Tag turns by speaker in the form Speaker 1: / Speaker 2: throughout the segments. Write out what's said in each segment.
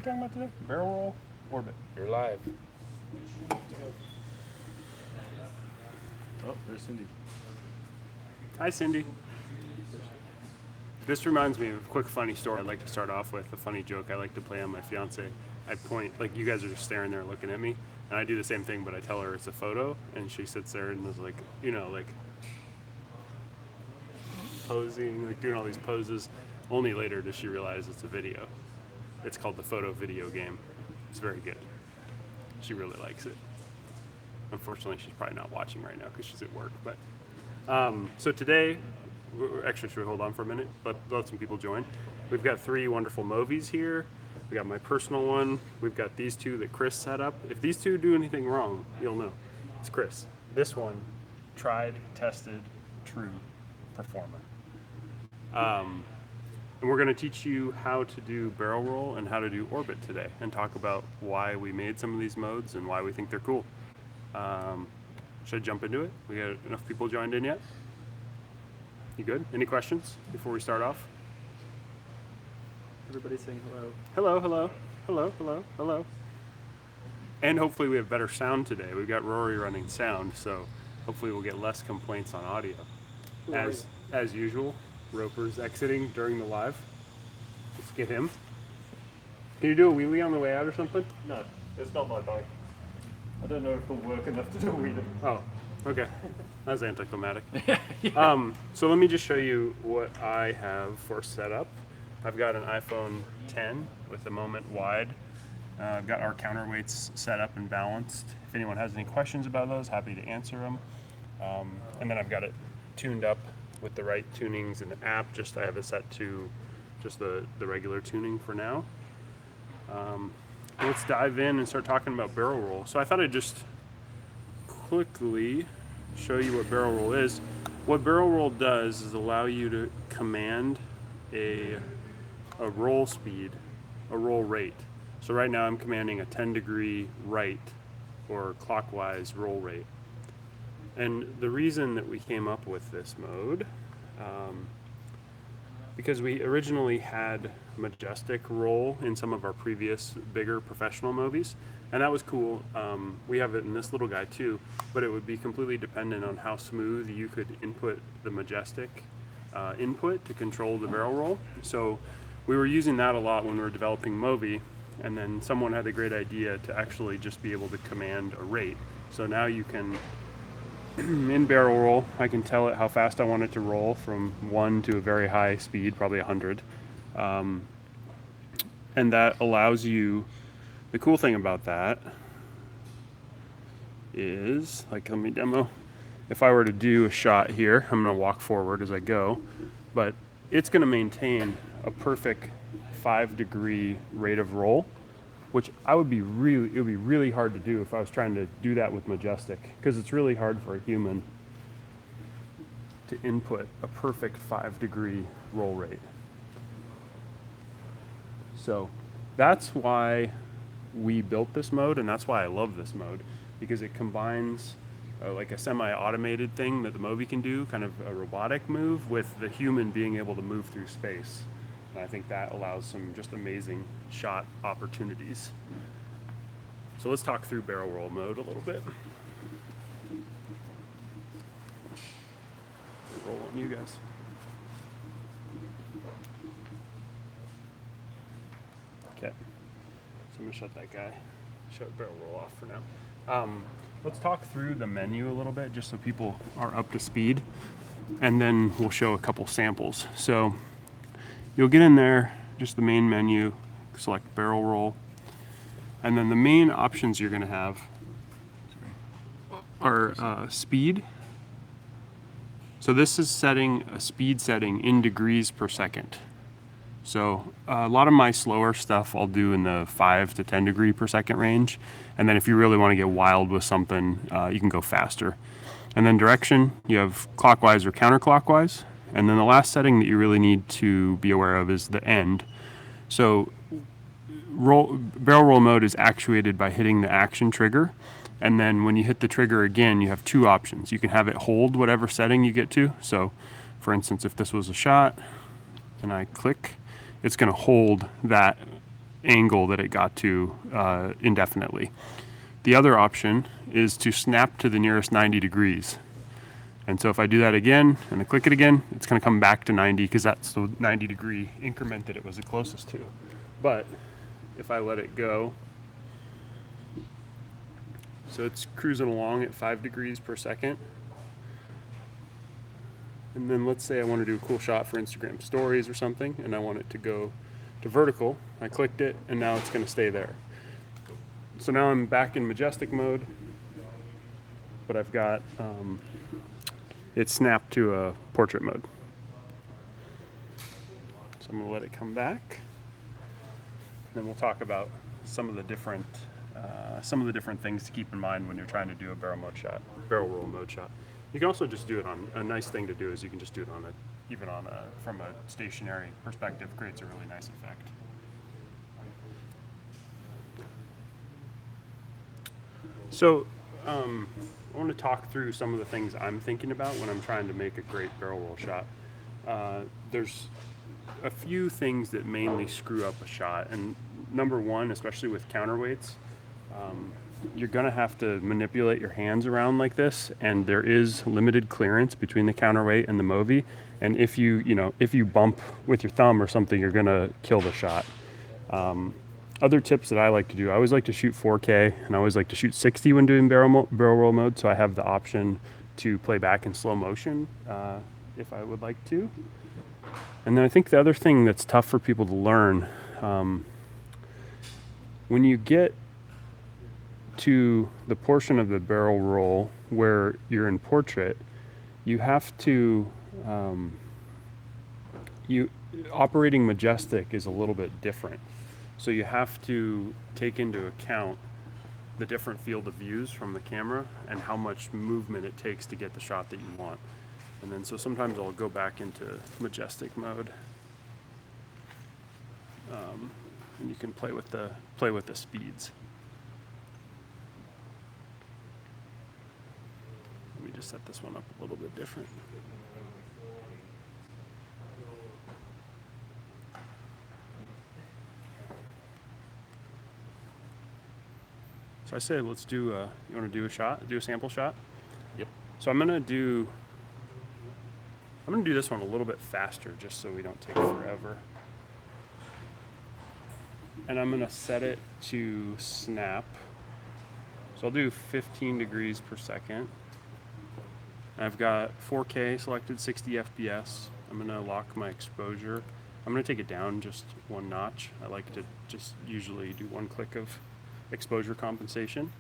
Speaker 1: talking about today? Barrel roll, orbit.
Speaker 2: You're live.
Speaker 3: Oh, there's Cindy.
Speaker 1: Hi, Cindy. This reminds me of a quick funny story I'd like to start off with, a funny joke I like to play on my fiance. I point, like you guys are just staring there looking at me, and I do the same thing, but I tell her it's a photo, and she sits there and is like, you know, like posing, like doing all these poses. Only later does she realize it's a video. It's called the photo video game. It's very good. She really likes it. Unfortunately, she's probably not watching right now because she's at work. But so today, actually, should we hold on for a minute? Let some people join. We've got 3 wonderful Movies here. We got my personal one. We've got these 2 that Chris set up. If these 2 do anything wrong, you'll know. It's Chris. This one, tried, tested, true performer. And we're going to teach you how to do barrel roll and how to do orbit today, and talk about why we made some of these modes and why we think they're cool. Should I jump into it? We got enough people joined in yet? You good? Any questions before we start off?
Speaker 3: Everybody's saying hello.
Speaker 1: Hello, hello, hello, hello, hello. And hopefully we have better sound today. We've got Rory running sound, so hopefully we'll get less complaints on audio. As usual, Roper's exiting during the live. Let's get him. Can you do a wheelie on the way out or something?
Speaker 3: No, it's not my bike. I don't know if it'll work enough to do a wheelie.
Speaker 1: Oh, okay. That's anticlimactic. Yeah. So let me just show you what I have for setup. I've got an iPhone 10 with a moment wide. I've got our counterweights set up and balanced. If anyone has any questions about those, happy to answer them. And then I've got it tuned up with the right tunings in the app. I have it set to just the regular tuning for now. Let's dive in and start talking about barrel roll. So I thought I'd just quickly show you what barrel roll is. What barrel roll does is allow you to command a roll speed, a roll rate. So right now I'm commanding a 10-degree right or clockwise roll rate. And the reason that we came up with this mode, because we originally had majestic roll in some of our previous bigger professional movies, and that was cool. We have it in this little guy too, but it would be completely dependent on how smooth you could input the majestic input to control the barrel roll. So we were using that a lot when we were developing Movi, and then someone had a great idea to actually just be able to command a rate. So now you can, in barrel roll, I can tell it how fast I want it to roll from 1 to a very high speed, probably 100. And that allows you, the cool thing about that is, like, let me demo. If I were to do a shot here, I'm going to walk forward as I go, but it's going to maintain a perfect 5-degree rate of roll, which it would be really hard to do if I was trying to do that with majestic, because it's really hard for a human to input a perfect 5-degree roll rate. So that's why we built this mode, and that's why I love this mode, because it combines like a semi-automated thing that the Movi can do, kind of a robotic move, with the human being able to move through space. And I think that allows some just amazing shot opportunities. So let's talk through barrel roll mode a little bit. Roll on you guys. Okay, so I'm gonna shut that guy, shut barrel roll off for now. Let's talk through the menu a little bit, just so people are up to speed, and then we'll show a couple samples. So you'll get in there, just the main menu, select barrel roll, and then the main options you're gonna have are speed. So this is setting a speed setting in degrees per second. So a lot of my slower stuff I'll do in the 5 to 10 degree per second range. And then if you really want to get wild with something, you can go faster. And then direction, you have clockwise or counterclockwise. And then the last setting that you really need to be aware of is the end. So barrel roll mode is actuated by hitting the action trigger. And then when you hit the trigger again, you have 2 options. You can have it hold whatever setting you get to. So for instance, if this was a shot and I click, it's going to hold that angle that it got to indefinitely. The other option is to snap to the nearest 90 degrees. And so if I do that again and I click it again, it's going to come back to 90 because that's the 90 degree increment that it was the closest to. But if I let it go, so it's cruising along at 5 degrees per second. And then let's say I want to do a cool shot for Instagram stories or something, and I want it to go to vertical. I clicked it, and now it's going to stay there. So now I'm back in majestic mode, but I've got it snapped to a portrait mode. So I'm going to let it come back. Then we'll talk about some of the different things to keep in mind when you're trying to do a barrel roll mode shot. You can also just do it on, a nice thing to do is you can just do it on from a stationary perspective, creates a really nice effect. So I want to talk through some of the things I'm thinking about when I'm trying to make a great barrel roll shot. There's a few things that mainly screw up a shot, and number one, especially with counterweights, you're going to have to manipulate your hands around like this, and there is limited clearance between the counterweight and the Movi, and if you bump with your thumb or something, you're going to kill the shot. Other tips that I like to do, I always like to shoot 4K, and I always like to shoot 60 when doing barrel roll mode, so I have the option to play back in slow motion if I would like to. And then I think the other thing that's tough for people to learn, when you get to the portion of the barrel roll where you're in portrait, you have to, operating majestic is a little bit different. So you have to take into account the different field of views from the camera and how much movement it takes to get the shot that you want. And then so sometimes I'll go back into majestic mode, and you can play with the speeds. Let me just set this one up a little bit different. So I say let's do you want to do a sample shot?
Speaker 3: Yep.
Speaker 1: So I'm gonna do this one a little bit faster just so we don't take forever. And I'm gonna set it to snap. So I'll do 15 degrees per second. I've got 4K selected, 60 FPS. I'm gonna lock my exposure. I'm gonna take it down just one notch. I like to just usually do one click of exposure compensation.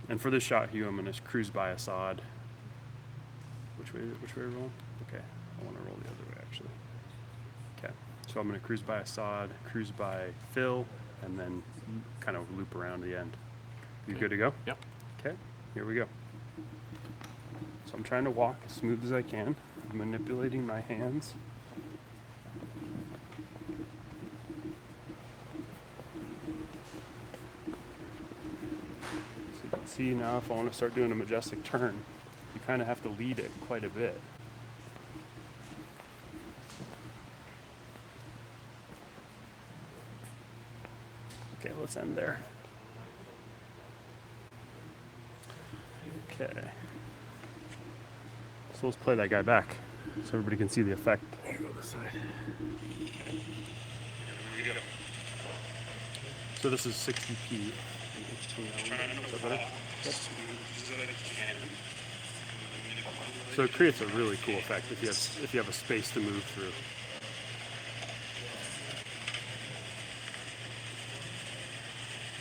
Speaker 1: And for this shot hue, I'm gonna cruise by Assad. Which way roll? Okay, I wanna roll the other way actually. Okay, so I'm gonna cruise by Assad, cruise by Phil, and then kind of loop around the end. You good to go?
Speaker 3: Yep.
Speaker 1: Okay, here we go. So I'm trying to walk as smooth as I can, manipulating my hands. So you can see now if I want to start doing a majestic turn, you kind of have to lead it quite a bit. Okay, let's end there. Okay. So let's play that guy back so everybody can see the effect. There you go this side. So this is 60p. Is that better? Yep. So it creates a really cool effect if you have a space to move through.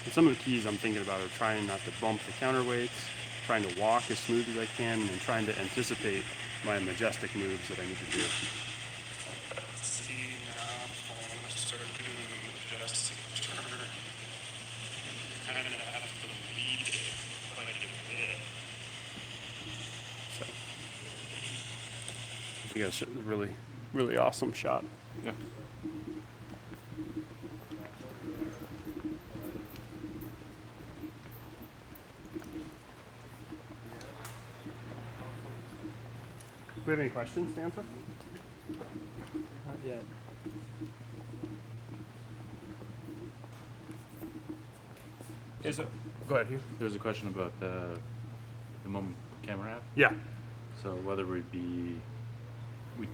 Speaker 1: And some of the keys I'm thinking about are trying not to bump the counterweights, trying to walk as smooth as I can, and trying to anticipate my majestic moves that I need to do.
Speaker 2: See now if I want to start doing a majestic turn, you kind of have to lead it quite a bit.
Speaker 1: So I think that's a really, really awesome shot.
Speaker 3: Yeah.
Speaker 1: Do we have any questions to answer?
Speaker 4: Not yet.
Speaker 1: Is it? Go ahead, Hugh.
Speaker 4: There's a question about the Moment camera app.
Speaker 1: Yeah.
Speaker 4: So whether we'd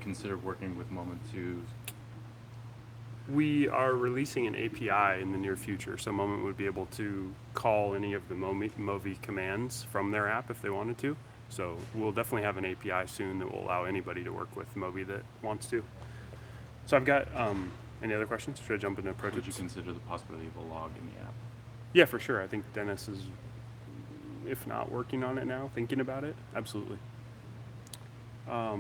Speaker 4: consider working with Moment to.
Speaker 1: We are releasing an API in the near future, so Moment would be able to call any of the Movi commands from their app if they wanted to. So we'll definitely have an API soon that will allow anybody to work with Movi that wants to. So I've got, any other questions? Should I jump into
Speaker 4: Would you
Speaker 1: prototypes?
Speaker 4: consider the possibility of a log in the app?
Speaker 1: Yeah, for sure. I think Dennis is, if not working on it now, thinking about it. Absolutely. I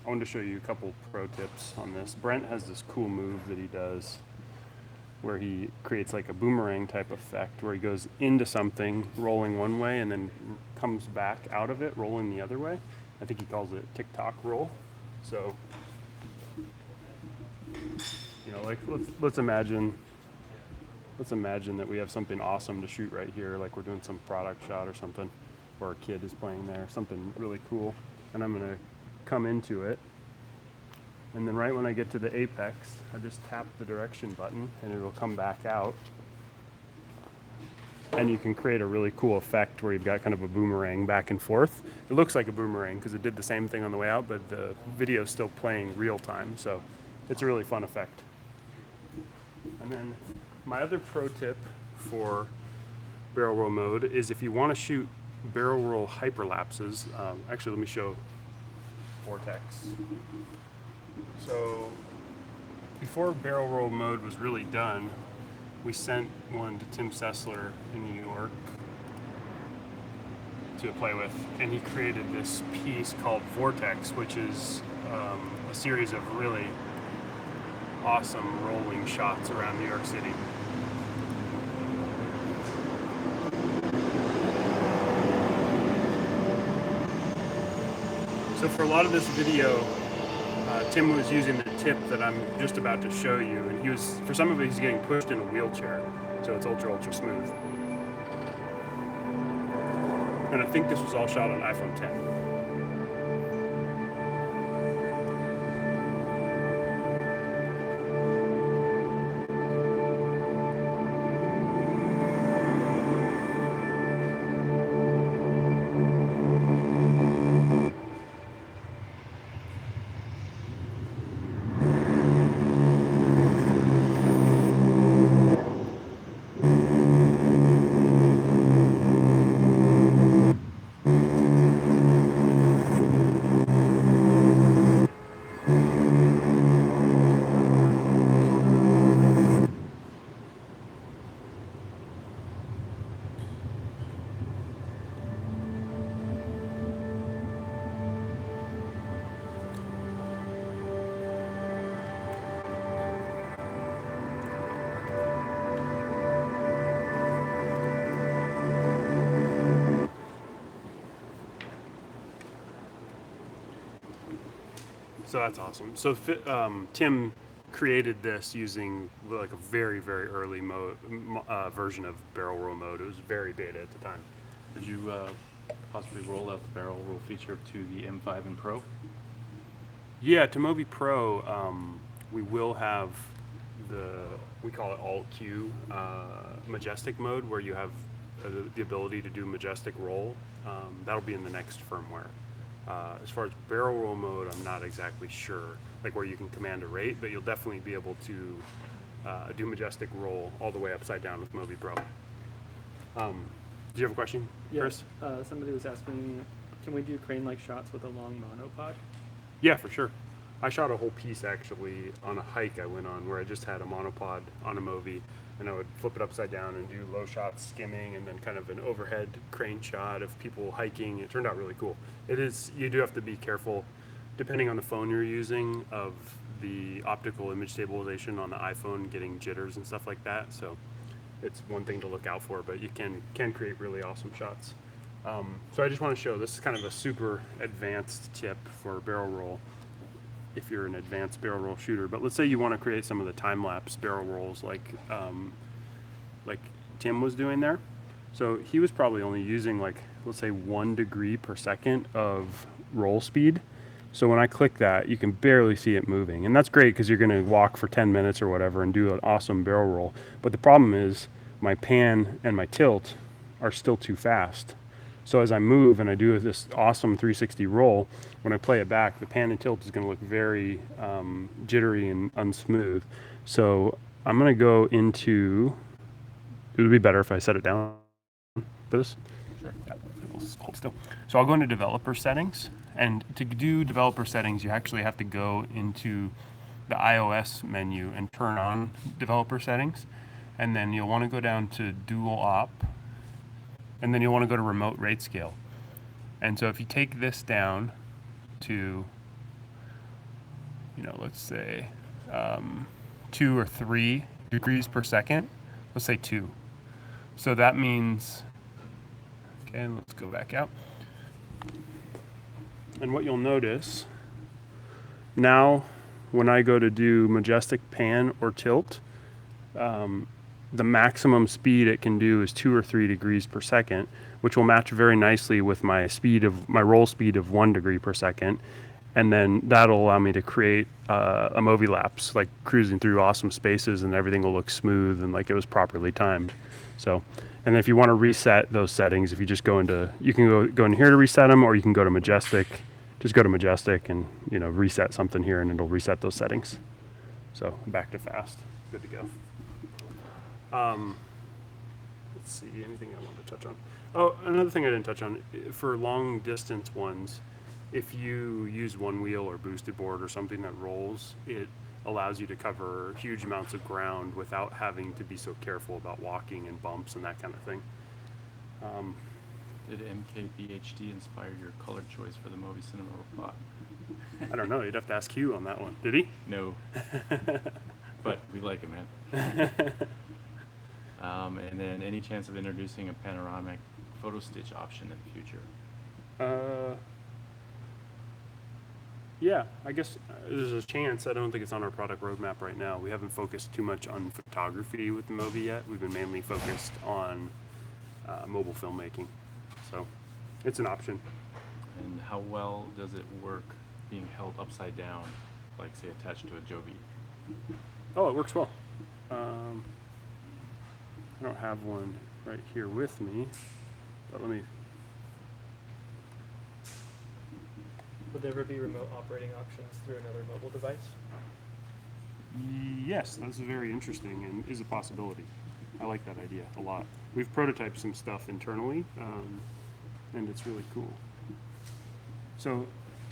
Speaker 1: wanted to show you a couple pro tips on this. Brent has this cool move that he does where he creates like a boomerang type effect where he goes into something rolling one way and then comes back out of it rolling the other way. I think he calls it TikTok roll. So, you know, like let's imagine that we have something awesome to shoot right here, like we're doing some product shot or something, or a kid is playing there, something really cool, and I'm gonna come into it, and then right when I get to the apex, I just tap the direction button and it'll come back out. And you can create a really cool effect where you've got kind of a boomerang back and forth. It looks like a boomerang because it did the same thing on the way out, but the video is still playing real time, so it's a really fun effect. And then my other pro tip for barrel roll mode is if you want to shoot barrel roll hyperlapses, actually let me show Vortex. So before barrel roll mode was really done, we sent one to Tim Sessler in New York to play with, and he created this piece called Vortex, which is a series of really awesome rolling shots around New York City. So for a lot of this video, Tim was using the tip that I'm just about to show you, and he was, for some of it, he's getting pushed in a wheelchair, so it's ultra smooth. And I think this was all shot on iPhone 10. So that's awesome. So Tim created this using like a very early version of barrel roll mode. It was very beta at the time.
Speaker 4: Did you possibly roll out the barrel roll feature to the M5 and Pro?
Speaker 1: Yeah, to Movi Pro, we will have we call it Alt Q majestic mode, where you have the ability to do majestic roll. That'll be in the next firmware. As far as barrel roll mode, I'm not exactly sure, like where you can command a rate, but you'll definitely be able to do majestic roll all the way upside down with Movi Pro. Do you have a question, Chris?
Speaker 5: Somebody was asking, can we do crane-like shots with a long monopod?
Speaker 1: Yeah, for sure. I shot a whole piece actually on a hike I went on where I just had a monopod on a Movi, and I would flip it upside down and do low shots skimming and then kind of an overhead crane shot of people hiking. It turned out really cool. You do have to be careful, depending on the phone you're using, of the optical image stabilization on the iPhone getting jitters and stuff like that. So it's one thing to look out for, but you can create really awesome shots. So I just want to show, this is kind of a super advanced tip for barrel roll if you're an advanced barrel roll shooter. But let's say you want to create some of the time-lapse barrel rolls like Tim was doing there. So he was probably only using like, let's say 1 degree per second of roll speed. So when I click that, you can barely see it moving. And that's great because you're going to walk for 10 minutes or whatever and do an awesome barrel roll. But the problem is my pan and my tilt are still too fast. So as I move and I do this awesome 360 roll, when I play it back, the pan and tilt is going to look very jittery and unsmooth. So I'm going to go into, it would be better if I set it down for this.
Speaker 4: Sure.
Speaker 1: Yeah, hold still. So I'll go into developer settings, and to do developer settings, you actually have to go into the iOS menu and turn on developer settings, and then you'll want to go down to dual op, and then you'll want to go to remote rate scale. And so if you take this down to, let's say 2 or 3 degrees per second, let's say 2. So that means, okay, and let's go back out. And what you'll notice now, when I go to do majestic pan or tilt, the maximum speed it can do is 2 or 3 degrees per second, which will match very nicely with my roll speed of 1 degree per second. And then that'll allow me to create a Movi lapse, like cruising through awesome spaces, and everything will look smooth and like it was properly timed. So, and if you want to reset those settings, if you just go into, you can go in here to reset them, or you can go to majestic, just go to majestic and, reset something here, and it'll reset those settings. So back to fast, good to go. Let's see, anything I wanted to touch on? Oh, another thing I didn't touch on, for long distance ones, if you use one wheel or boosted board or something that rolls, it allows you to cover huge amounts of ground without having to be so careful about walking and bumps and that kind of thing.
Speaker 4: Did MKBHD inspire your color choice for the Movi Cinema robot?
Speaker 1: I don't know, you'd have to ask Hugh on that one. Did he?
Speaker 4: No. But we like it, man. And then any chance of introducing a panoramic photo stitch option in the future?
Speaker 1: Yeah, I guess there's a chance. I don't think it's on our product roadmap right now. We haven't focused too much on photography with the Movi yet. We've been mainly focused on mobile filmmaking. So it's an option.
Speaker 4: And how well does it work being held upside down, like say attached to a Joby?
Speaker 1: Oh, it works well. I don't have one right here with me, but let me.
Speaker 5: Would there ever be remote operating options through another mobile device?
Speaker 1: Yes, that's very interesting and is a possibility. I like that idea a lot. We've prototyped some stuff internally, and it's really cool. So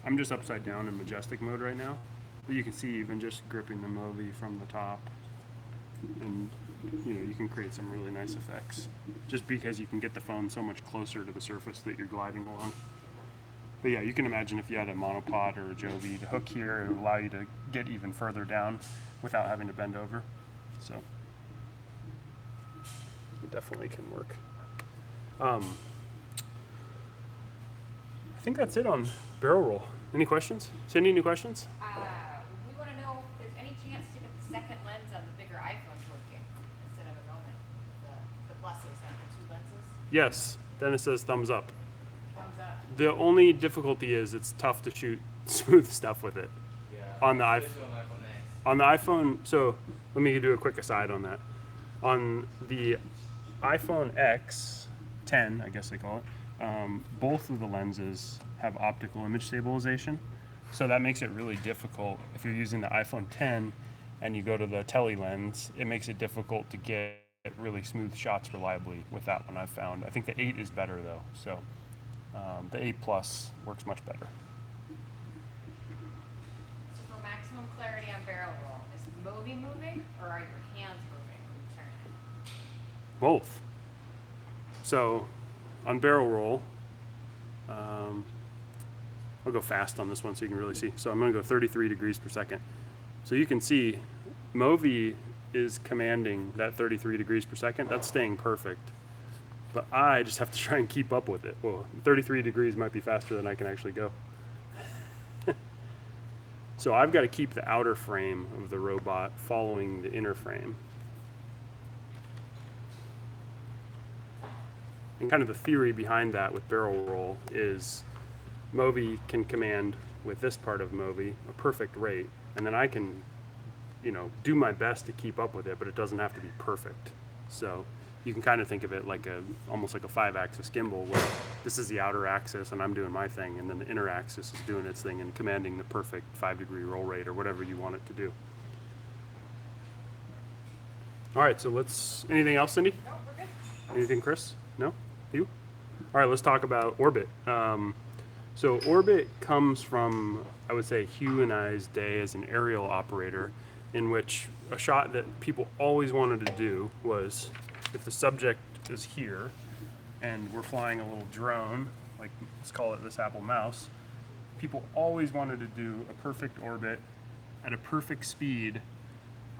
Speaker 1: I'm just upside down in majestic mode right now, but you can see even just gripping the Movi from the top, and you can create some really nice effects just because you can get the phone so much closer to the surface that you're gliding along. But yeah, you can imagine if you had a monopod or a Joby, the hook here, it would allow you to get even further down without having to bend over. So it definitely can work. I think that's it on barrel roll. Any questions? Cindy, any questions?
Speaker 6: We want to know if there's any chance to get the second lens on the bigger iPhones working instead of a moment. The pluses on the 2 lenses.
Speaker 1: Yes. Dennis says thumbs up.
Speaker 6: Thumbs up.
Speaker 1: The only difficulty is it's tough to shoot smooth stuff with it. Yeah. On the iPhone, so let me do a quick aside on that. On the iPhone X 10, I guess they call it, both of the lenses have optical image stabilization. So that makes it really difficult. If you're using the iPhone 10 and you go to the tele lens, it makes it difficult to get really smooth shots reliably with that one, I've found. I think the 8 is better though. So the 8 Plus works much better.
Speaker 6: So for maximum clarity on barrel roll, is Movi moving or are your hands moving when you turn it?
Speaker 1: Both. So on barrel roll, I'll go fast on this one so you can really see. So I'm going to go 33 degrees per second. So you can see Movi is commanding that 33 degrees per second. That's staying perfect. But I just have to try and keep up with it. Well, 33 degrees might be faster than I can actually go. So I've got to keep the outer frame of the robot following the inner frame. And kind of the theory behind that with barrel roll is Movi can command with this part of Movi a perfect rate, and then I can, do my best to keep up with it, but it doesn't have to be perfect. So you can kind of think of it like almost like a 5-axis gimbal, where this is the outer axis and I'm doing my thing, and then the inner axis is doing its thing and commanding the perfect 5-degree roll rate or whatever you want it to do. All right, so anything else, Cindy?
Speaker 6: No, we're good.
Speaker 1: Anything, Chris? No? You? All right, let's talk about Orbit. So Orbit comes from, I would say, Hugh and I's day as an aerial operator, in which a shot that people always wanted to do was, if the subject is here and we're flying a little drone, like let's call it this Apple mouse, people always wanted to do a perfect orbit at a perfect speed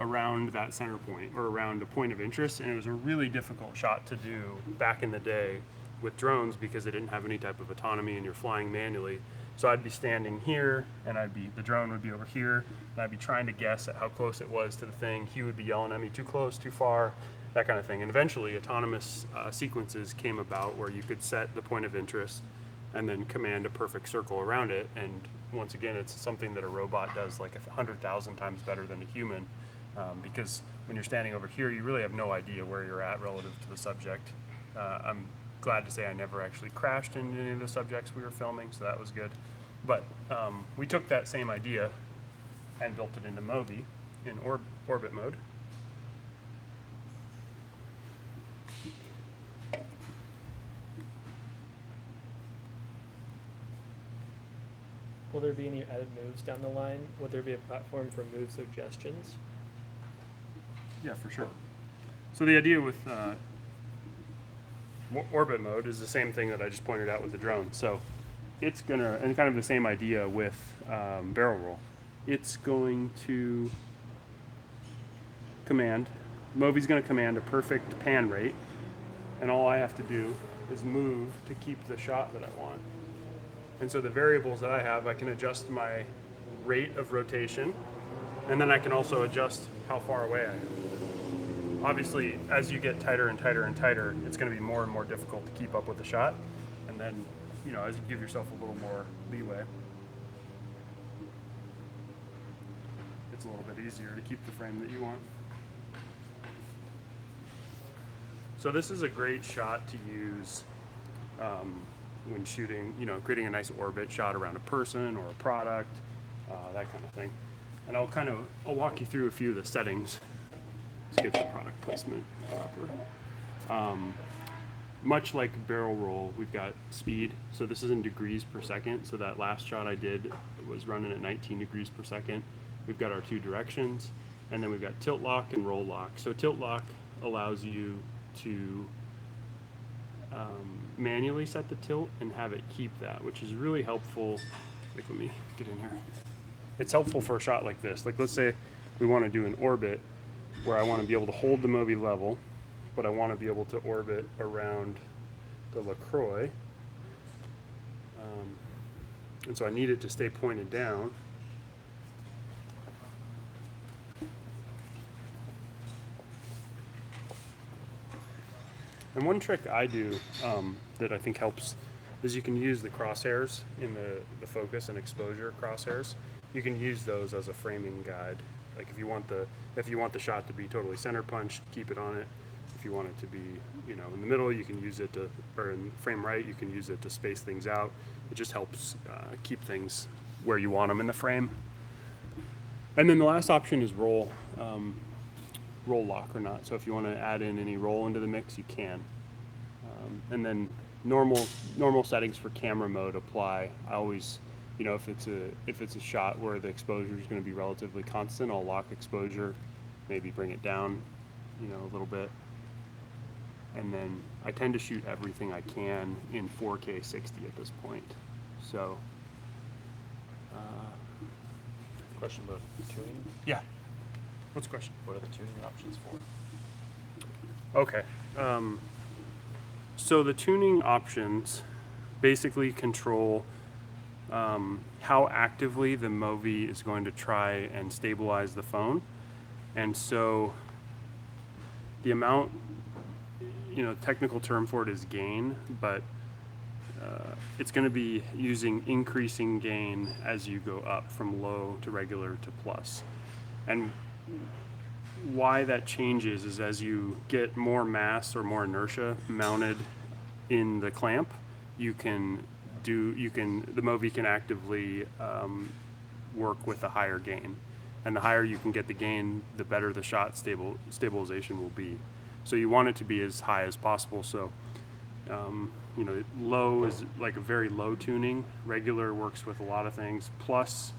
Speaker 1: around that center point or around a point of interest, and it was a really difficult shot to do back in the day with drones because they didn't have any type of autonomy and you're flying manually. So I'd be standing here and the drone would be over here, and I'd be trying to guess at how close it was to the thing. He would be yelling at me, too close, too far, that kind of thing. And eventually autonomous sequences came about where you could set the point of interest and then command a perfect circle around it. And once again, it's something that a robot does like 100,000 times better than a human. Because when you're standing over here, you really have no idea where you're at relative to the subject. I'm glad to say I never actually crashed into any of the subjects we were filming, so that was good. But we took that same idea and built it into Movi in orbit mode.
Speaker 5: Will there be any added moves down the line? Would there be a platform for move suggestions?
Speaker 1: Yeah, for sure. So the idea with orbit mode is the same thing that I just pointed out with the drone. So it's gonna, and kind of the same idea with barrel roll. It's going to Movi's gonna command a perfect pan rate, and all I have to do is move to keep the shot that I want. And so the variables that I have, I can adjust my rate of rotation, and then I can also adjust how far away I am. Obviously, as you get tighter and tighter and tighter, it's going to be more and more difficult to keep up with the shot. And then, as you give yourself a little more leeway, it's a little bit easier to keep the frame that you want. So this is a great shot to use when shooting, creating a nice orbit shot around a person or a product, that kind of thing. And I'll walk you through a few of the settings. Let's get the product placement proper. Much like barrel roll, we've got speed. So this is in degrees per second. So that last shot I did was running at 19 degrees per second. We've got our 2 directions, and then we've got tilt lock and roll lock. So tilt lock allows you to manually set the tilt and have it keep that, which is really helpful. Let me get in here. It's helpful for a shot like this. Like, let's say we want to do an orbit where I want to be able to hold the Movi level, but I want to be able to orbit around the LaCroix. And so I need it to stay pointed down. And one trick I do that I think helps is you can use the crosshairs in the focus and exposure crosshairs. You can use those as a framing guide. Like if you want the shot to be totally center punched, keep it on it. If you want it to be, in the middle, you can use it to, or in frame right, you can use it to space things out. It just helps keep things where you want them in the frame. And then the last option is roll lock or not. So if you want to add in any roll into the mix, you can. And then normal settings for camera mode apply. I always, if it's a shot where the exposure is going to be relatively constant, I'll lock exposure, maybe bring it down, a little bit. And then I tend to shoot everything I can in 4K 60 at this point. So,
Speaker 4: Question about tuning.
Speaker 1: yeah. What's the question?
Speaker 4: What are the tuning options for?
Speaker 1: Okay. So the tuning options basically control how actively the Movi is going to try and stabilize the phone. And so the amount, technical term for it is gain, but it's going to be using increasing gain as you go up from low to regular to plus. And why that changes is as you get more mass or more inertia mounted in the clamp, the Movi can actively work with a higher gain. And the higher you can get the gain, the better the shot stabilization will be. So you want it to be as high as possible. So, you know, low is like a very low tuning. Regular works with a lot of things. Plus,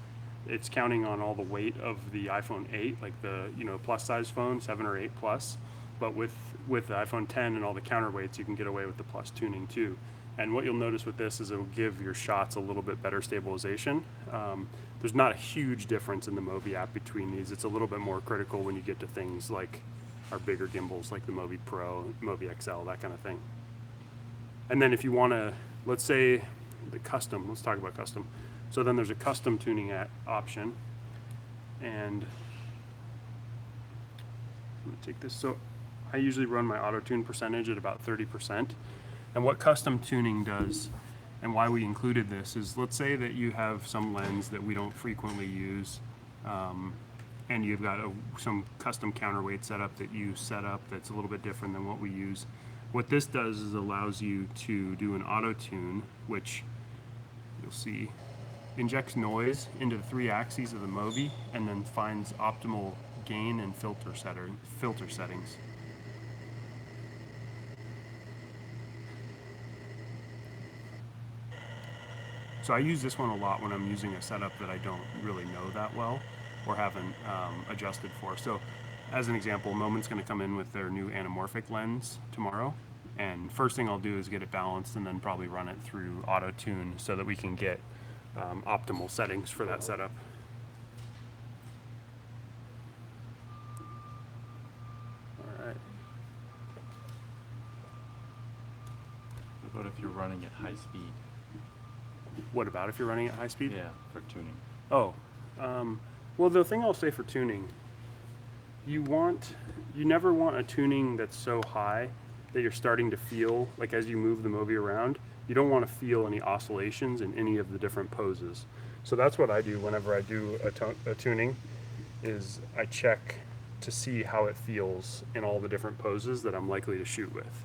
Speaker 1: it's counting on all the weight of the iPhone 8, like the, you know, plus size phone, 7 or 8 plus. But with the iPhone 10 and all the counterweights, you can get away with the plus tuning too. And what you'll notice with this is it'll give your shots a little bit better stabilization. There's not a huge difference in the Movi app between these. It's a little bit more critical when you get to things like our bigger gimbals, like the Movi Pro, Movi XL, that kind of thing. And then if you want to, let's say the custom, let's talk about custom. So then there's a custom tuning option. And I'm gonna take this. So I usually run my auto tune percentage at about 30%. And what custom tuning does, and why we included this, is let's say that you have some lens that we don't frequently use, and you've got some custom counterweight setup that you set up that's a little bit different than what we use. What this does is allows you to do an auto tune, which you'll see injects noise into the 3 axes of the Movi and then finds optimal gain and filter settings. So I use this one a lot when I'm using a setup that I don't really know that well or haven't adjusted for. So as an example, Moment's going to come in with their new anamorphic lens tomorrow. And first thing I'll do is get it balanced and then probably run it through auto tune so that we can get optimal settings for that setup. All right.
Speaker 4: What about if you're running at high speed?
Speaker 1: What about if you're running at high speed?
Speaker 4: Yeah, for tuning.
Speaker 1: Oh, well, the thing I'll say for tuning, you never want a tuning that's so high that you're starting to feel, like as you move the Movi around, you don't want to feel any oscillations in any of the different poses. So that's what I do whenever I do a tuning, is I check to see how it feels in all the different poses that I'm likely to shoot with.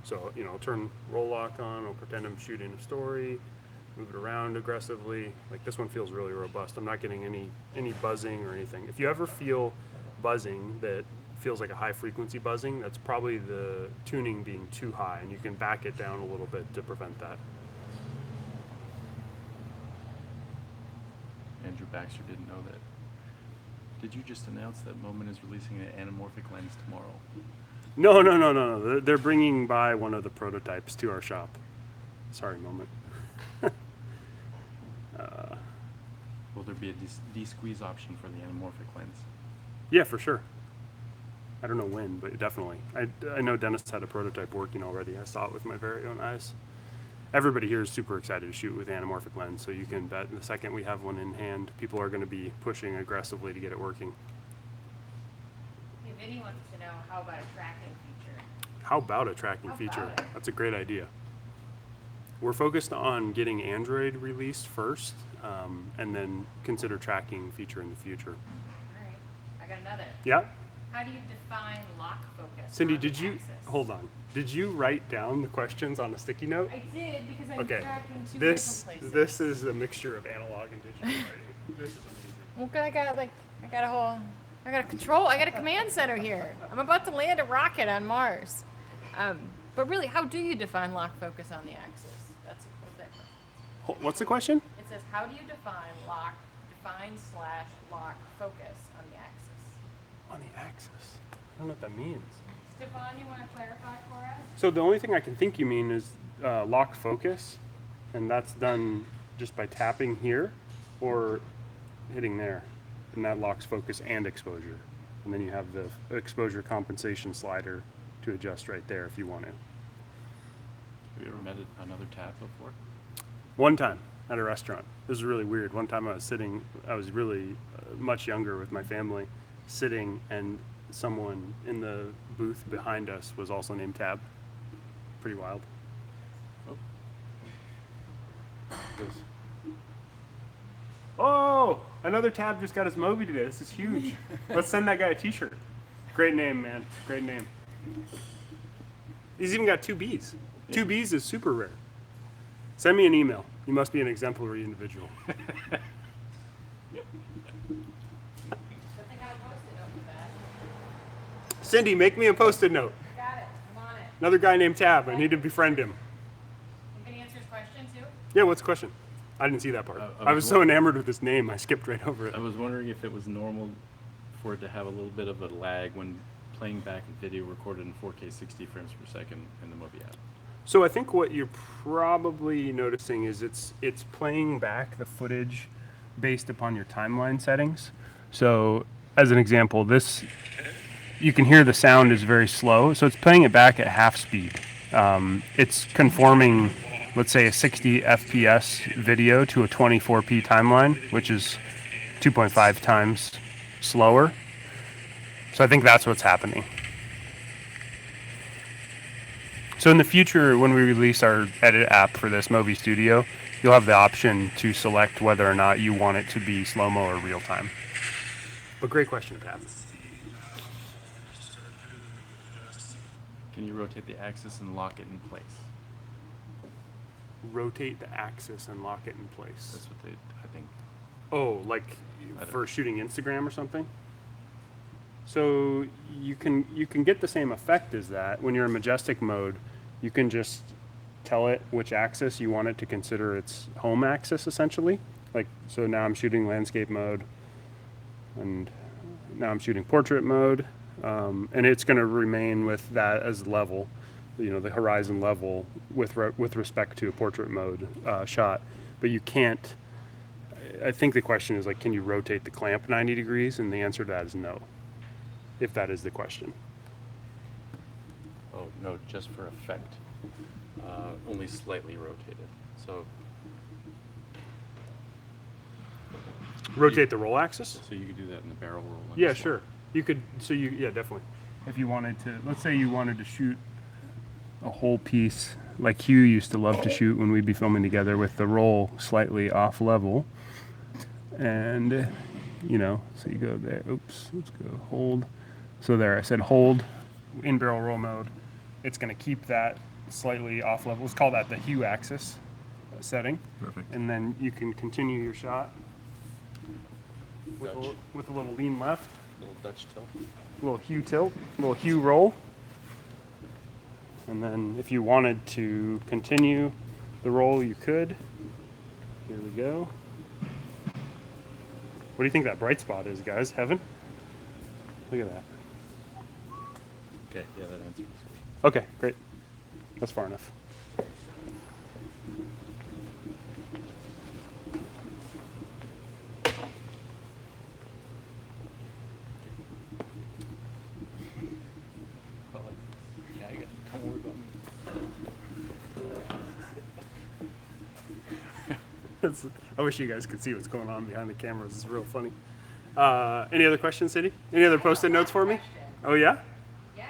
Speaker 1: So, you know, I'll turn roll lock on, I'll pretend I'm shooting a story, move it around aggressively. Like this one feels really robust. I'm not getting any buzzing or anything. If you ever feel buzzing that feels like a high frequency buzzing, that's probably the tuning being too high, and you can back it down a little bit to prevent that.
Speaker 4: Andrew Baxter didn't know that. Did you just announce that Moment is releasing an anamorphic lens tomorrow?
Speaker 1: No. They're bringing by one of the prototypes to our shop. Sorry, Moment.
Speaker 4: Will there be a de-squeeze option for the anamorphic lens?
Speaker 1: Yeah, for sure. I don't know when, but definitely. I know Dennis had a prototype working already. I saw it with my very own eyes. Everybody here is super excited to shoot with anamorphic lens, so you can bet the second we have one in hand, people are going to be pushing aggressively to get it working.
Speaker 6: Hey, Vinny wants to know, how about a tracking feature?
Speaker 1: How about a tracking feature? That's a great idea. We're focused on getting Android released first, and then consider tracking feature in the future.
Speaker 6: All right, I got another.
Speaker 1: Yeah?
Speaker 6: How do you define lock focus?
Speaker 1: Cindy,
Speaker 6: on
Speaker 1: did
Speaker 6: the
Speaker 1: you,
Speaker 6: axis?
Speaker 1: hold on, did you write down the questions on a sticky note?
Speaker 6: I did, because I'm
Speaker 1: Okay,
Speaker 6: tracking two
Speaker 1: this
Speaker 6: different places.
Speaker 1: is a mixture of analog and digital writing. This is amazing.
Speaker 6: Well, I got a command center here. I'm about to land a rocket on Mars. But really, how do you define lock focus on the axis? That's that question.
Speaker 1: What's the question?
Speaker 6: It says, how do you define lock focus on the axis?
Speaker 1: On the axis. I don't know what that means.
Speaker 6: Stefan, you want to clarify for us?
Speaker 1: So the only thing I can think you mean is lock focus, and that's done just by tapping here or hitting there, and that locks focus and exposure. And then you have the exposure compensation slider to adjust right there if you want to.
Speaker 4: Have you ever met another tab before?
Speaker 1: One time at a restaurant. This was really weird. One time I was really much younger with my family, sitting, and someone in the booth behind us was also named Tab. Pretty wild. Oh, another Tab just got his Movi today. This is huge. Let's send that guy a t-shirt. Great name, man. Great name. He's even got 2 Bs. 2 Bs is super rare. Send me an email. You must be an exemplary individual.
Speaker 6: I think I posted over that.
Speaker 1: Cindy, make me a post-it note.
Speaker 6: Got it. I'm on it.
Speaker 1: Another guy named Tab. I need to befriend him.
Speaker 6: You can answer his question too.
Speaker 1: Yeah, what's the question? I didn't see that part.
Speaker 4: I
Speaker 1: I was so enamored with his name, I skipped right over it.
Speaker 4: I was wondering if it was normal for it to have a little bit of a lag when playing back a video recorded in 4K 60 frames per second in the Movi app.
Speaker 1: So I think what you're probably noticing is it's playing back the footage based upon your timeline settings. So as an example, this, you can hear the sound is very slow, so it's playing it back at half speed. It's conforming, let's say, a 60 FPS video to a 24p timeline, which is 2.5 times slower. So I think that's what's happening. So in the future, when we release our edit app for this Movi Studio, you'll have the option to select whether or not you want it to be slow-mo or real-time. But great question, Pat.
Speaker 4: Can you rotate the axis and lock it in place?
Speaker 1: Rotate the axis and lock it in place.
Speaker 4: That's what I think.
Speaker 1: Oh, like for shooting Instagram or something? So you can get the same effect as that. When you're in majestic mode, you can just tell it which axis you want it to consider its home axis, essentially. Like, so now I'm shooting landscape mode, and now I'm shooting portrait mode, and it's going to remain with that as level, you know, the horizon level with respect to a portrait mode shot. But you can't. I think the question is like, can you rotate the clamp 90 degrees? And the answer to that is no, if that is the question.
Speaker 4: Oh, no, just for effect. Only slightly rotated. So
Speaker 1: Rotate the roll axis?
Speaker 4: you could do that in the barrel roll. and
Speaker 1: Yeah,
Speaker 4: so on.
Speaker 1: sure. You could, yeah, definitely. If you wanted to, let's say you wanted to shoot a whole piece like Hugh used to love to shoot when we'd be filming together with the roll slightly off level. And, you know, so you go there, oops, let's go hold. So there, I said hold in barrel roll mode. It's going to keep that slightly off level. Let's call that the Hue axis setting.
Speaker 4: Perfect.
Speaker 1: And then you can continue your shot with
Speaker 4: Dutch.
Speaker 1: with a little lean left,
Speaker 4: Little Dutch tilt.
Speaker 1: a little Hue tilt, a little Hue roll. And then if you wanted to continue the roll, you could. Here we go. What do you think that bright spot is, guys? Heaven? Look at that.
Speaker 4: Okay, yeah, that answers.
Speaker 1: Okay, great. That's far enough.
Speaker 4: Yeah, I got. Don't worry about me.
Speaker 1: I wish you guys could see what's going on behind the cameras. It's real funny. Any other questions, Cindy? Any other post-it notes for me? Oh, yeah?
Speaker 6: Yes.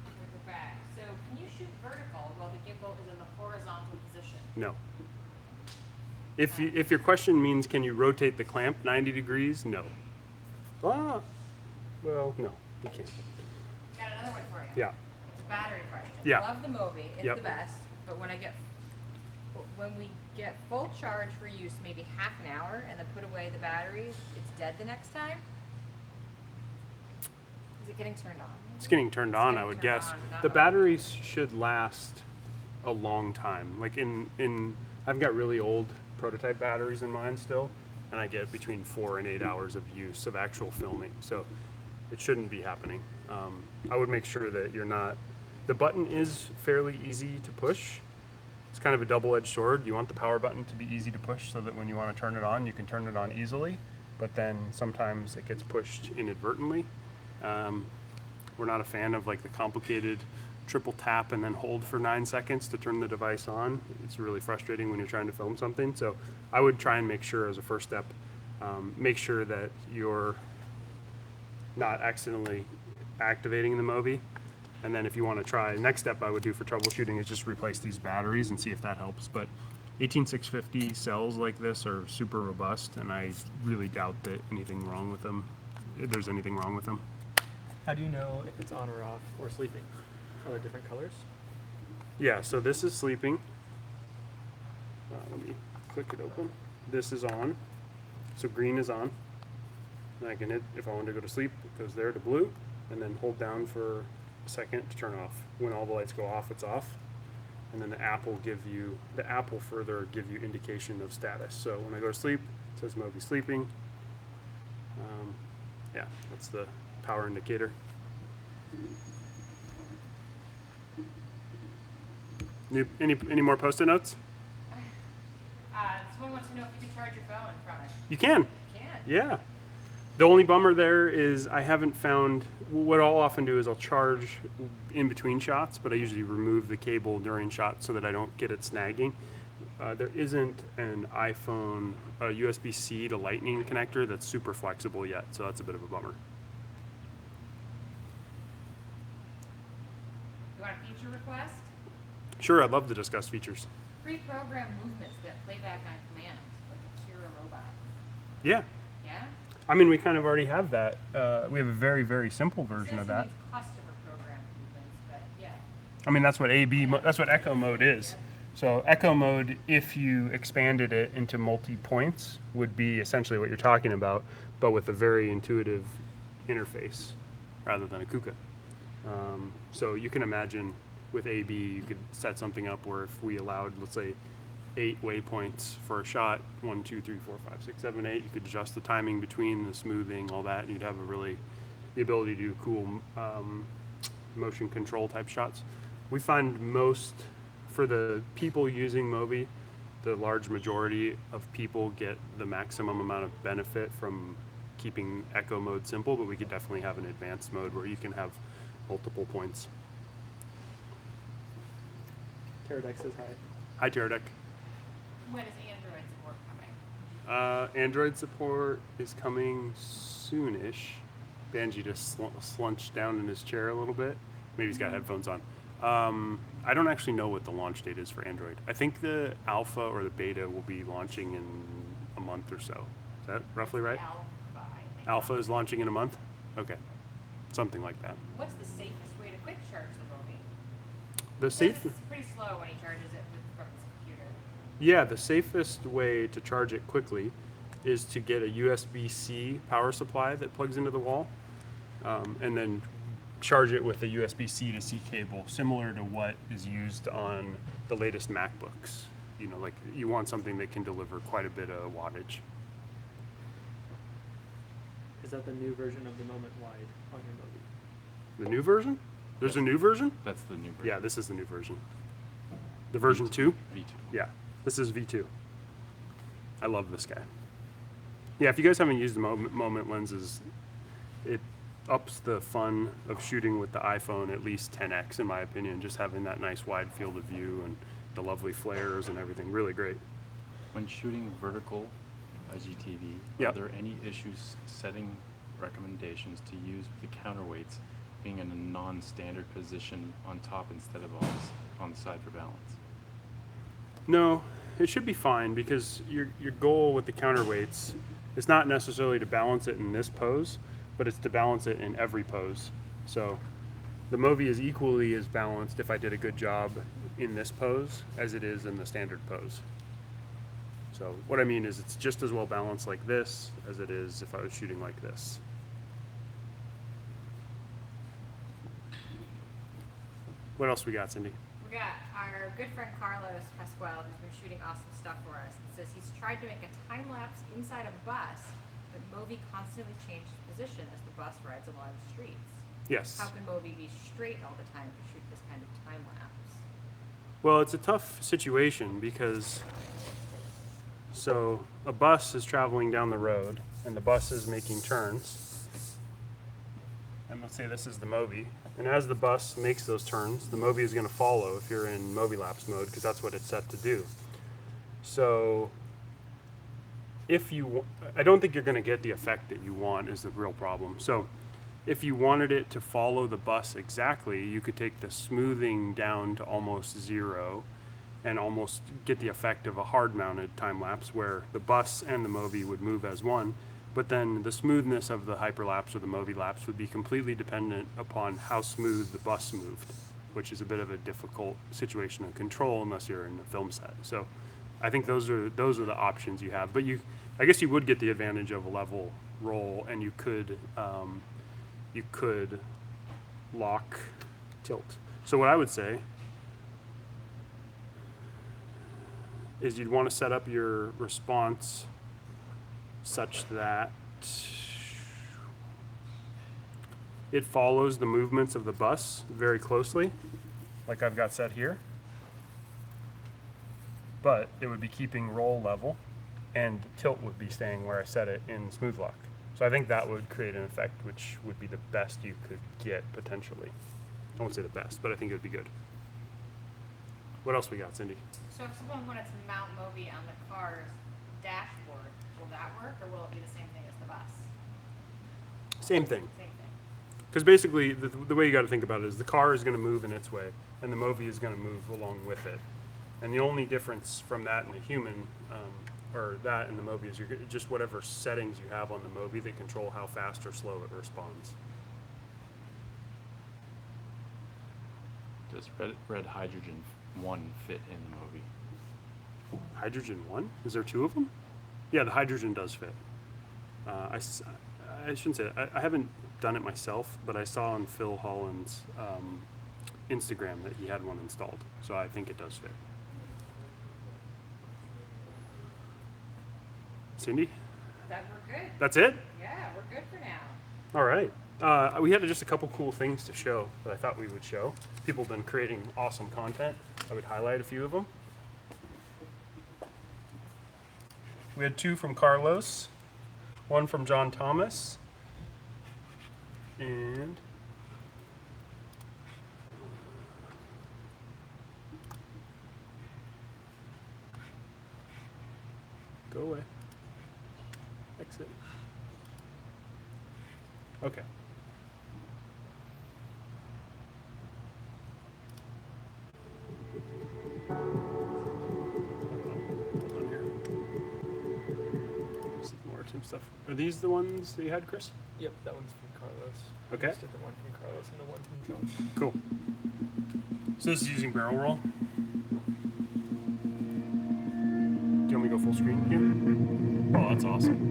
Speaker 6: We'll go back. So can you shoot vertical while the gimbal is in the horizontal position?
Speaker 1: No. If your question means can you rotate the clamp 90 degrees, no. Ah, well, no, you can't.
Speaker 6: Got another one for you.
Speaker 1: Yeah.
Speaker 6: It's a battery question.
Speaker 1: Yeah.
Speaker 6: Love the Movi. It's
Speaker 1: Yep.
Speaker 6: the best. But when we get full charge for use, maybe half an hour, and then put away the batteries, it's dead the next time. Is it getting turned on?
Speaker 1: It's getting turned on, I
Speaker 6: getting
Speaker 1: would
Speaker 6: turned
Speaker 1: guess.
Speaker 6: on, not
Speaker 1: The
Speaker 6: on.
Speaker 1: batteries should last a long time. Like I've got really old prototype batteries in mine still, and I get between 4 and 8 hours of use of actual filming. So it shouldn't be happening. I would make sure that you're not. The button is fairly easy to push. It's kind of a double-edged sword. You want the power button to be easy to push so that when you want to turn it on, you can turn it on easily. But then sometimes it gets pushed inadvertently. We're not a fan of like the complicated triple tap and then hold for 9 seconds to turn the device on. It's really frustrating when you're trying to film something. So I would try and make sure as a first step, make sure that you're not accidentally activating the Movi. And then if you want to try, next step I would do for troubleshooting is just replace these batteries and see if that helps. But 18650 cells like this are super robust, and I really doubt that there's anything wrong with them.
Speaker 5: How do you know if it's on or off or sleeping? Are there different colors?
Speaker 1: Yeah, so this is sleeping. Let me click it open. This is on. So green is on. And I can hit, if I want to go to sleep, it goes there to blue, and then hold down for a second to turn off. When all the lights go off, it's off. And then the app will further give you indication of status. So when I go to sleep, it says Movi sleeping. Yeah, that's the power indicator. Any more Post-it notes?
Speaker 6: Someone wants to know if you can charge your phone from it.
Speaker 1: You can.
Speaker 6: You can.
Speaker 1: Yeah. The only bummer there is I haven't found, what I'll often do is I'll charge in between shots, but I usually remove the cable during shots so that I don't get it snagging. There isn't an iPhone USB-C to Lightning connector that's super flexible yet, so that's a bit of a bummer.
Speaker 6: You want a feature request?
Speaker 1: Sure, I'd love to discuss features.
Speaker 6: Pre-programmed movements that play back on command, like a Kira robot.
Speaker 1: Yeah.
Speaker 6: Yeah?
Speaker 1: I mean, we kind of already have that. We have a very, very simple version of that.
Speaker 6: Customer programmed movements, but yeah.
Speaker 1: I mean, that's what that's what Echo mode is. So Echo mode, if you expanded it into multi-points, would be essentially what you're talking about, but with a very intuitive interface rather than a KUKA. So you can imagine with AB, you could set something up where if we allowed, let's say, 8 waypoints for a shot, 1, 2, 3, 4, 5, 6, 7, 8, you could adjust the timing between, the smoothing, all that, and you'd have the ability to do cool motion control type shots. We find for the people using Movi, the large majority of people get the maximum amount of benefit from keeping Echo mode simple, but we could definitely have an advanced mode where you can have multiple points.
Speaker 5: Pterodec says hi.
Speaker 1: Hi, Pterodec.
Speaker 6: When is Android support coming?
Speaker 1: Android support is coming soonish. Banji just slunched down in his chair a little bit. Maybe he's got headphones on. I don't actually know what the launch date is for Android. I think the alpha or the beta will be launching in a month or so. Is that roughly right?
Speaker 6: Alpha, I think.
Speaker 1: Alpha is launching in a month? Okay. Something like that.
Speaker 6: What's the safest way to quick charge the Movi?
Speaker 1: The safe.
Speaker 6: It's pretty slow when he charges it from his computer.
Speaker 1: Yeah, the safest way to charge it quickly is to get a USB-C power supply that plugs into the wall, and then charge it with a USB-C to C cable, similar to what is used on the latest MacBooks. You know, like you want something that can deliver quite a bit of wattage.
Speaker 5: Is that the new version of the Moment Wide on your Movi?
Speaker 1: The new version? There's a new version?
Speaker 4: That's the new version.
Speaker 1: Yeah, this is the new version. The version 2?
Speaker 4: V2.
Speaker 1: Yeah, this is V2. I love this guy. Yeah, if you guys haven't used the moment lenses, it ups the fun of shooting with the iPhone at least 10x in my opinion, just having that nice wide field of view and the lovely flares and everything. Really great.
Speaker 4: When shooting vertical IGTV,
Speaker 1: Yeah.
Speaker 4: are there any issues setting recommendations to use the counterweights being in a non-standard position on top instead of on the side for balance?
Speaker 1: No, it should be fine because your goal with the counterweights is not necessarily to balance it in this pose, but it's to balance it in every pose. So the Movi is equally as balanced if I did a good job in this pose as it is in the standard pose. So what I mean is it's just as well balanced like this as it is if I was shooting like this. What else we got, Cindy?
Speaker 6: We got our good friend Carlos Pascual, who's been shooting awesome stuff for us. It says he's tried to make a time lapse inside a bus, but Movi constantly changes position as the bus rides along the streets.
Speaker 1: Yes.
Speaker 6: How can Movi be straight all the time to shoot this kind of time lapse?
Speaker 1: Well, it's a tough situation because so a bus is traveling down the road and the bus is making turns. And let's say this is the Movi. And as the bus makes those turns, the Movi is going to follow if you're in Movi lapse mode because that's what it's set to do. So I don't think you're going to get the effect that you want is the real problem. So if you wanted it to follow the bus exactly, you could take the smoothing down to almost 0 and almost get the effect of a hard mounted time lapse where the bus and the Movi would move as one. But then the smoothness of the hyperlapse or the Movi lapse would be completely dependent upon how smooth the bus moved, which is a bit of a difficult situation to control unless you're in a film set. So I think those are the options you have. But I guess you would get the advantage of a level roll, and you could lock tilt. So what I would say is you'd want to set up your response such that it follows the movements of the bus very closely, like I've got set here. But it would be keeping roll level, and tilt would be staying where I set it in smooth lock. So I think that would create an effect which would be the best you could get potentially. I won't say the best, but I think it would be good. What else we got, Cindy?
Speaker 6: So if someone wanted to mount Movi on the car's dashboard, will that work, or will it be the same thing as the bus?
Speaker 1: Same thing.
Speaker 6: Same thing.
Speaker 1: Because basically, the way you got to think about it is the car is going to move in its way, and the Movi is going to move along with it. And the only difference from that and the human, or that and the Movi, is just whatever settings you have on the Movi that control how fast or slow it responds.
Speaker 4: Does red hydrogen 1 fit in the Movi?
Speaker 1: Hydrogen 1? Is there 2 of them? Yeah, the hydrogen does fit. I shouldn't say that. I haven't done it myself, but I saw on Phil Holland's Instagram that he had one installed. So I think it does fit. Cindy?
Speaker 6: That we're good.
Speaker 1: That's it?
Speaker 6: Yeah, we're good for now.
Speaker 1: All right. We had just a couple cool things to show that I thought we would show. People have been creating awesome content. I would highlight a few of them. We had 2 from Carlos, 1 from John Thomas, and go away. Exit. Okay. On here. Some more Tim stuff. Are these the ones that you had, Chris?
Speaker 5: Yep, that one's from Carlos.
Speaker 1: Okay.
Speaker 5: Just did the one from Carlos and the one from John.
Speaker 1: Cool. So this is using barrel roll. Do you want me to go full screen here? Oh, that's awesome.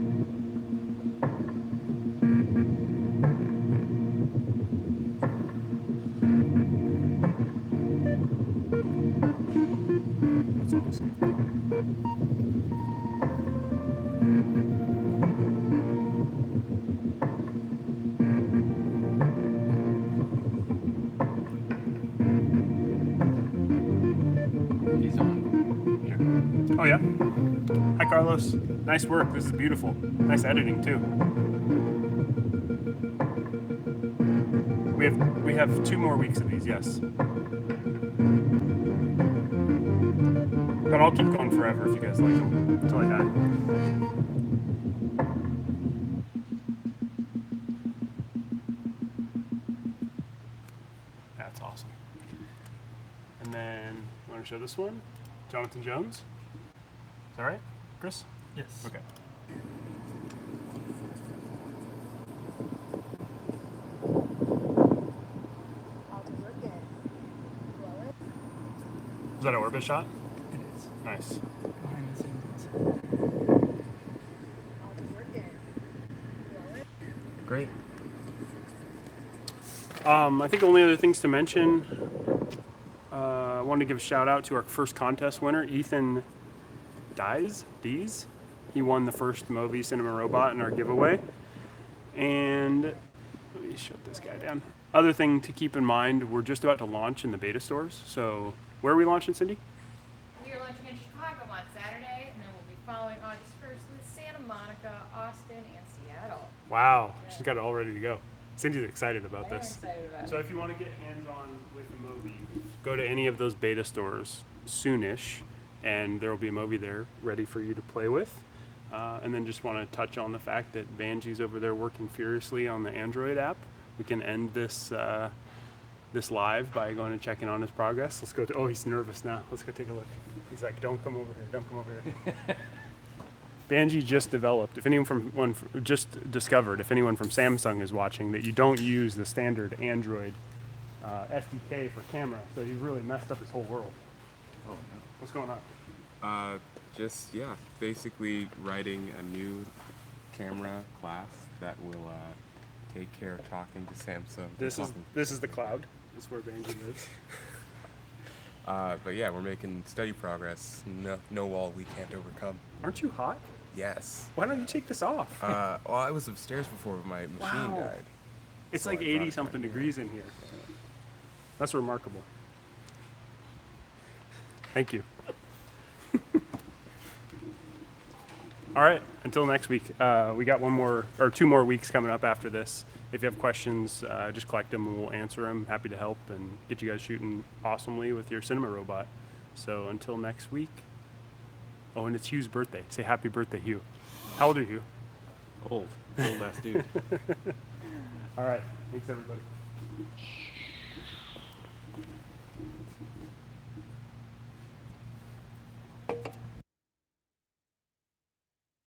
Speaker 1: That's awesome.
Speaker 4: He's on here.
Speaker 1: Oh yeah. Hi Carlos. Nice work. This is beautiful. Nice editing too. We have 2 more weeks of these, yes. But I'll keep going forever if you guys like them until I die. That's awesome. And then you want to show this one? Jonathan Jones? Is that right, Chris?
Speaker 5: Yes.
Speaker 1: Okay. Is that an orbit shot?
Speaker 5: It is.
Speaker 1: Nice.
Speaker 5: Behind the scenes.
Speaker 1: Great. I think the only other things to mention, I wanted to give a shout out to our first contest winner, Ethan Dees. He won the first Movi Cinema Robot in our giveaway. And let me shut this guy down. Other thing to keep in mind, we're just about to launch in the beta stores. So where are we launching, Cindy?
Speaker 6: We are launching in Chicago on Saturday, and then we'll be following August 1st with Santa Monica, Austin, and Seattle.
Speaker 1: Wow, she's got it all ready to go. Cindy's excited about
Speaker 6: Very
Speaker 1: this.
Speaker 6: excited about
Speaker 1: So
Speaker 6: it.
Speaker 1: if you want to get hands-on with the Movi, go to any of those beta stores soonish, and there will be a Movi there ready for you to play with. And then just want to touch on the fact that Vanjie's over there working furiously on the Android app. We can end this this live by going and checking on his progress. Let's go. Oh, he's nervous now. Let's go take a look. He's like, "Don't come over here. Don't come over here." Banji just developed. If anyone just discovered, if anyone from Samsung is watching, that you don't use the standard Android SDK for camera, so he's really messed up his whole world.
Speaker 4: Oh, no.
Speaker 1: What's going on?
Speaker 7: Just yeah, basically writing a new camera class that will take care of talking to Samsung.
Speaker 1: This is the cloud. This is where Banji lives.
Speaker 7: But yeah, we're making steady progress. No wall we can't overcome.
Speaker 1: Aren't you hot?
Speaker 7: Yes.
Speaker 1: Why don't you take this off?
Speaker 7: Well, I was upstairs before my machine
Speaker 1: Wow.
Speaker 7: died.
Speaker 1: It's
Speaker 7: So
Speaker 1: like
Speaker 7: I brought
Speaker 1: 80
Speaker 7: it
Speaker 1: something
Speaker 7: back here.
Speaker 1: degrees in here. That's remarkable. Thank you. All right, until next week. We got 2 more weeks coming up after this. If you have questions, just collect them and we'll answer them. Happy to help and get you guys shooting awesomely with your cinema robot. So until next week. Oh, and it's Hugh's birthday. Say happy birthday, Hugh. How old are you?
Speaker 4: Old ass dude.
Speaker 1: All right, thanks everybody.